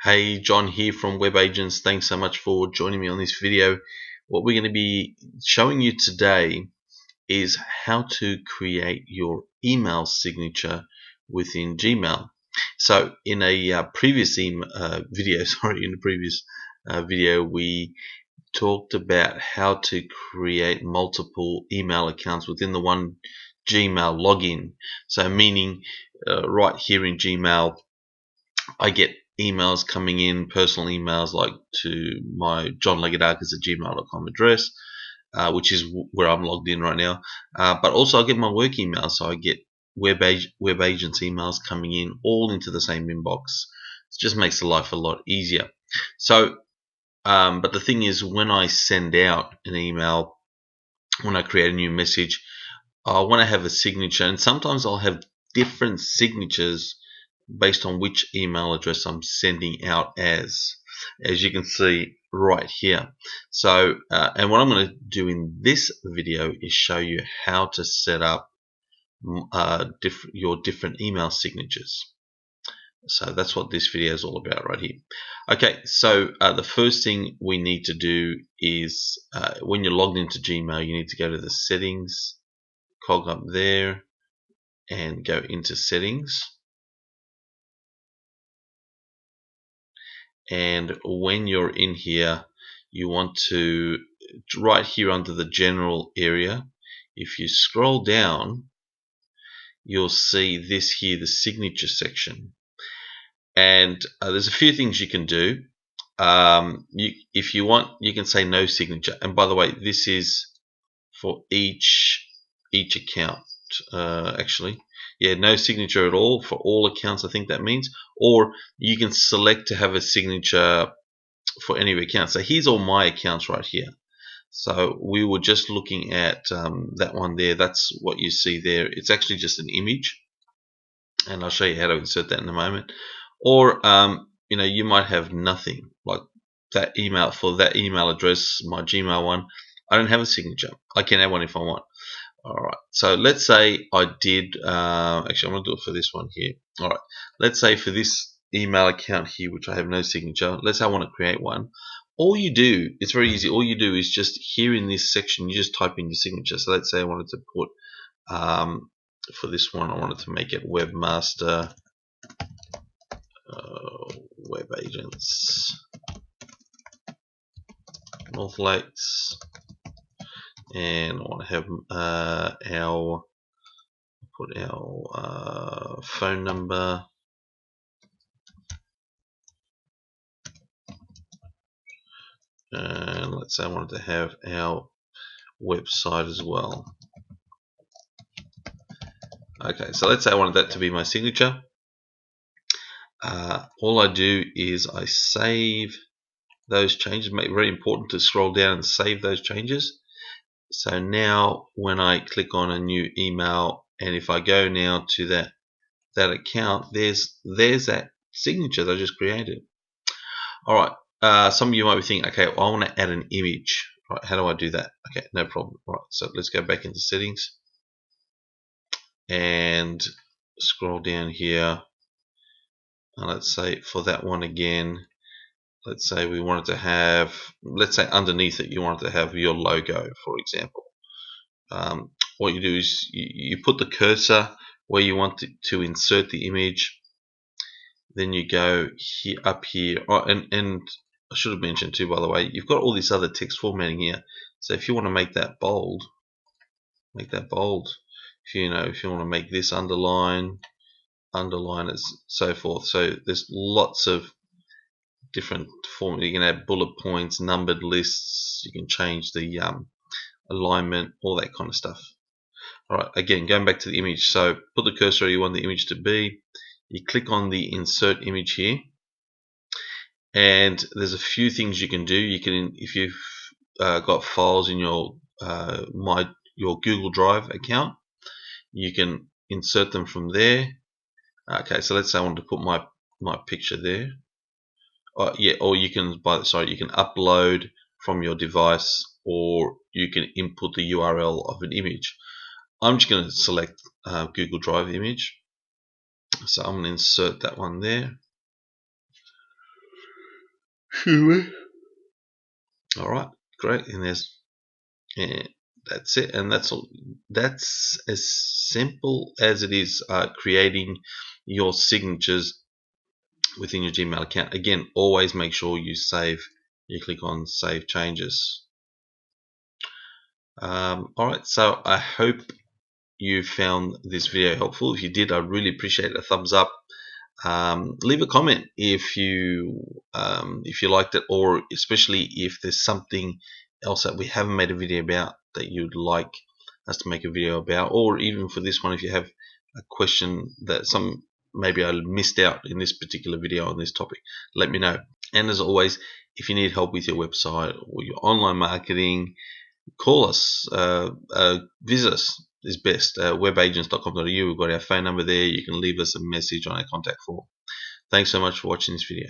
Hey, John here from Web Agents. Thanks so much for joining me on this video. What we're going to be showing you today is how to create your email signature within Gmail. So in a previous video, we talked about how to create multiple email accounts within the one Gmail login. So meaning right here in Gmail, I get emails coming in, personal emails like to my johnlegadarkas@gmail.com address, which is where I'm logged in right now. But also I get my work emails, so I get web agents emails coming in all into the same inbox. It just makes the life a lot easier. So, but the thing is, when I send out an email, when I create a new message, I want to have a signature, and sometimes I'll have different signatures based on which email address I'm sending out as you can see right here. So and what I'm going to do in this video is show you how to set up your different email signatures. So that's what this video is all about right here. Okay, so the first thing we need to do is when you're logged into Gmail, you need to go to the settings cog up there and go into settings. And when you're in here, you want to, right here under the general area, if you scroll down, you'll see this here, the signature section. And there's a few things you can do. If you want, you can say no signature. And by the way, this is for each account. Actually, yeah, no signature at all for all accounts, I think that means. Or you can select to have a signature for any account. So here's all my accounts right here. So we were just looking at that one there. That's what you see there. It's actually just an image, and I'll show you how to insert that in a moment. Or you know, you might have nothing, like that email, for that email address, my Gmail one, I don't have a signature. I can add one if I want. Alright, so let's say I did, actually I'm going to do it for this one here. Alright, let's say for this email account here, which I have no signature, let's say I want to create one. All you do, it's very easy, all you do is just here in this section, you just type in your signature. So let's say I wanted to put, for this one, I wanted to make it Webmaster Web Agents North Lakes. And I want to have put our phone number, and let's say I wanted to have our website as well. Okay, so let's say I wanted that to be my signature. All I do is I save those changes. Very important to scroll down and save those changes. So now when I click on a new email, and if I go now to that account, there's that signature that I just created. Alright, some of you might be thinking, okay, well, I want to add an image. Right, how do I do that? Okay, no problem. Right, so let's go back into settings and scroll down here. And let's say for that one again, let's say we wanted to have, let's say underneath it you wanted to have your logo, for example. What you do is you put the cursor where you want to insert the image. Then you go here, up here, and I should have mentioned too, by the way, you've got all this other text formatting here. So if you want to make that bold, make that bold. If you want to make this underline it, so forth. So there's lots of different format. You can add bullet points, numbered lists. You can change the alignment, all that kind of stuff. All right, again, going back to the image. So put the cursor where you want the image to be. You click on the insert image here, and there's a few things you can do. You can, if you've got files in your Google Drive account, you can insert them from there. Okay, so let's say I want to put my picture there. Yeah, or you can you can upload from your device, or you can input the URL of an image. I'm just going to select Google Drive image. So I'm going to insert that one there. All right, great. And that's it, and that's all. That's as simple as it is creating your signatures within your Gmail account. Again, always make sure you save. You click on Save Changes. All right, so I hope you found this video helpful. If you did, I'd really appreciate a thumbs up. Leave a comment if you liked it, or especially if there's something else that we haven't made a video about that you'd like us to make a video about, or even for this one, if you have a question that maybe I missed out in this particular video on this topic, let me know. And as always, if you need help with your website or your online marketing, call us, visit us is best. Webagents.com.au. We've got our phone number there. You can leave us a message on our contact form. Thanks so much for watching this video.